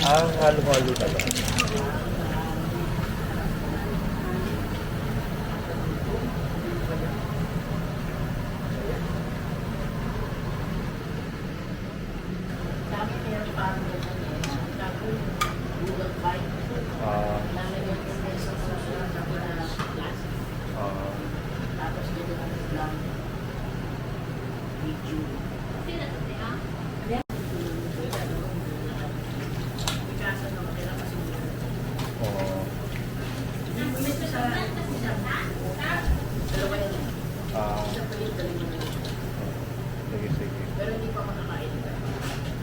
Ah, halo-halo na lang. Sabi niya parang ganyan tapos Google Bike. Ah, Lalagyan ko na sa susunod na plastic. ah, Tapos dito na lang video. Picasa na kanila kasi oh, dalawa yan. ah, Isa pa yung dalawa. sige, sige. Pero hindi pa ako nakain.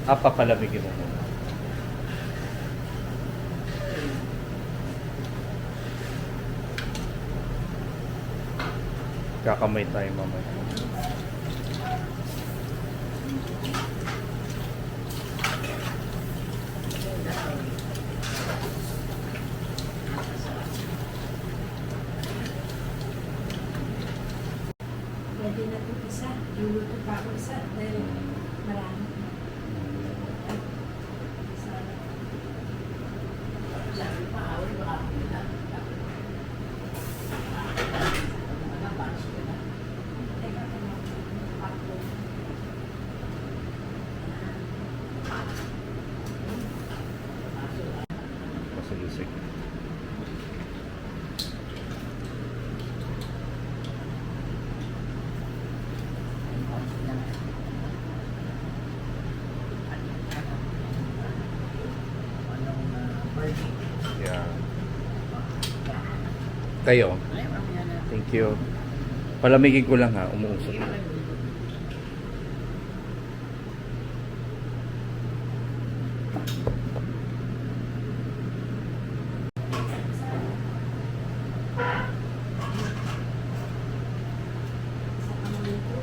Ah, papalamigin mo muna. Kakamay tayo mamaya. Pwede na ito isa. Luluto pa ako isa. Dahil marami. Isa. Sabi pa, awal baka ako na. Teka, ako. Oh, sige, sige. Yeah. Kayo, thank you. Palamigin ko lang ha, umuusok. Isa ka maluto.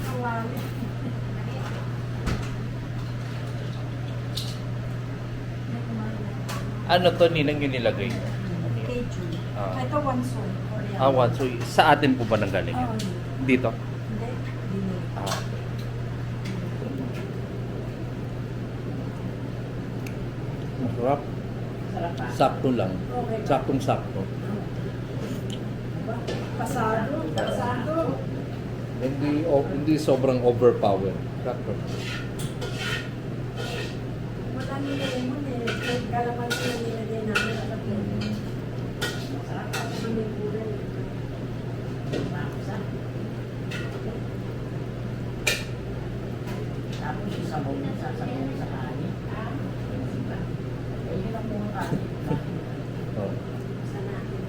Kawawi. Ano to, Ninang, yung nilagay niyo? Cajun. Ah. Ito one soy. Ah, one. So, sa atin po ba nanggaling Oo, yan? hindi. Dito? Hindi. Hindi. Ah. Masarap. Sarap pa. Sakto lang. Okay. Saktong sakto. Diba? Pasado. Pasado. Hindi sobrang overpower. Sakto. Wala nila lemon eh. Kahit kalamansi na nilagay namin sa kapatid. Sarap pa. May gulay. Makasa. Tapos yung sabaw niya, sasabaw niya sa kanin. Eh, yun ang mga kanin. Oh. Sa natin.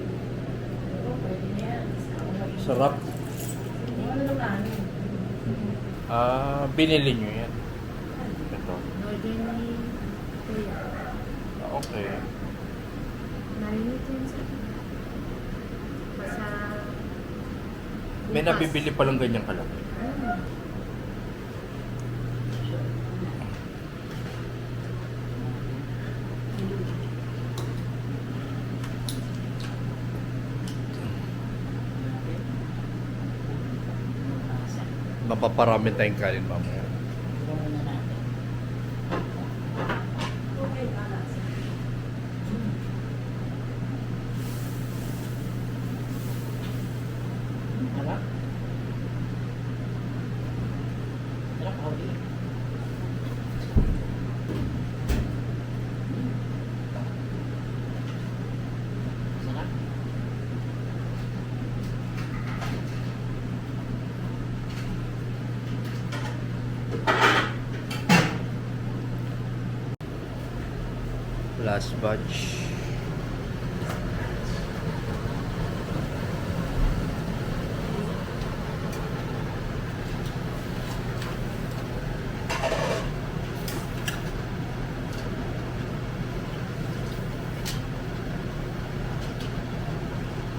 Oo, pwede na yan. Sarap. Ano yung kanin? Ah, binili nyo yan. Ito. Order ni Kuya. Ah, okay. Narinig yun sa basta May nabibili palang ganyang kalaki. Mapaparami tayong kanin mamaya. Gawin na natin. Okay, alas. Sarap. Sarap ako din. Sarap. Last batch.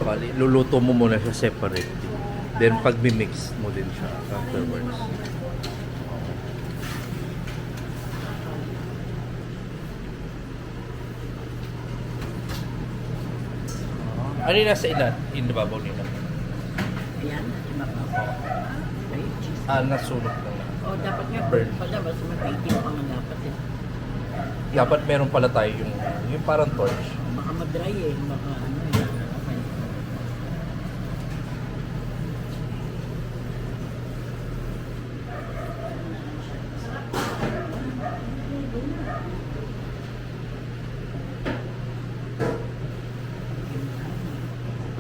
Bali, luluto mo muna siya separate. Then pag mix mo din siya afterwards. Ano yung nasa ilan? Inababaw nila. Ayan, iba pa. Ay, cheese. Ah, nasulok lang. Oh, dapat nga, Burn. pala, mas mapaitim pa nga dapat eh. Dapat meron pala tayo yung parang torch. Baka madry eh, baka ano eh. Okay.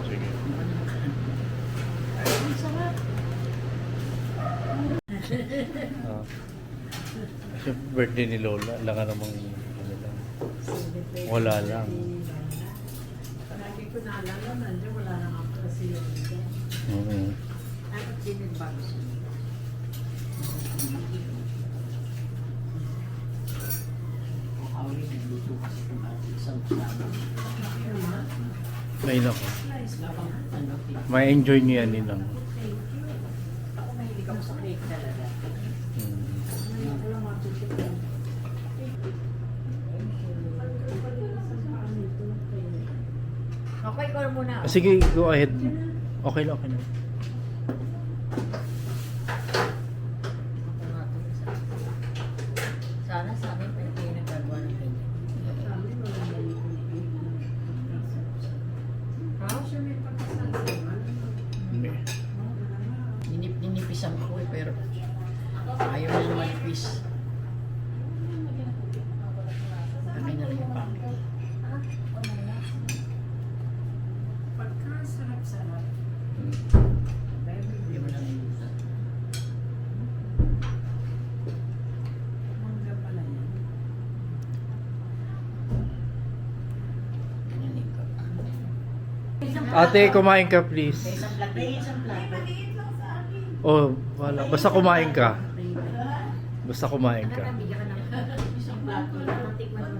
Sige. Ang sarap. Ah. Kasi birthday ni Lola, lang namang ano lang. Wala lang. Lagi ko naalala, nandiyan wala na nga pala si Yolanda. Mm. Ano, sinibag siya. Hawli, nagluto kasi kung isang kasama. Ay nako. Labang ano, May enjoy niyo yan Ninang. Thank you. Ako mahilig ako sa cake talaga. Mm. Ngayon ko lang matutunan. Okay, ikaw muna. Ah, sige, go ahead. Okay lang, okay lang. Sana sa amin pa hindi nagagawa ng ganyan. Sabi mo, wala na yung Ha? siya may pagkasasaman. May- Ninipisan ko eh, pero ayaw na naman ipis. Akin na rin yung pangit. Pagkasarap-sarap. Mm. Hindi mo na rin Mangga pala yan. Ganyan ko. Ate, kumain ka please. Isang plato. Isang plato. Oh, wala. Basta kumain ka. Basta kumain ka. Bigyan ka ng Isang plato. tikman mo.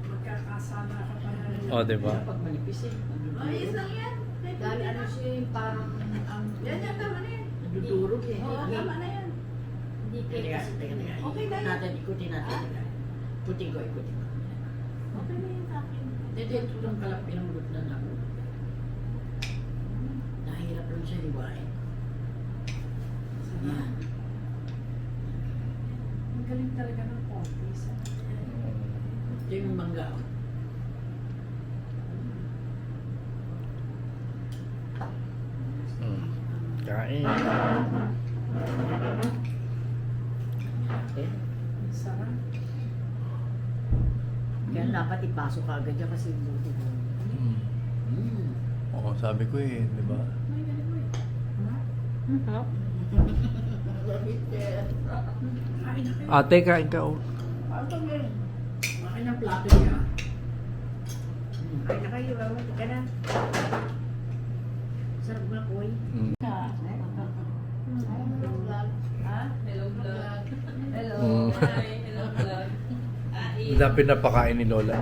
Magkakasama ka pa na rin. Oh, di ba? Pag manipis eh. Ayos lang yan. Dahil ano siya yung parang ang Yan, tama na yan. Nadudurog eh. Oo, tama na yan. hindi Teka, cake kasi teka, teka. Okay na yan. Natin, ikutin natin. Teka. Ikutin ko, ikutin ko. Okay na yan sa akin. Hindi, ito lang kalap pinangulot na ako. Nahirap lang siya hiwain. Yan. Ang galing talaga ng coffee. Ito yung mangga. Oh. Mm. Kain. Eh, Ang sarap. kaya dapat ipasok ka agad yan kasi buti mo. Mm. Mm. Oo, sabi ko eh, di ba? Ay, galing mo eh. Kain na kayo. Ate, kain ka oh. Paano ba ngayon? Akin ang plato niya. Ay, nakayo, ito ka na. Sarap na koy. Mm. Hello vlog. Ha? Hello vlog. Hello. Mm. Hi. Hello vlog. Ang dami na pakain ni Lola.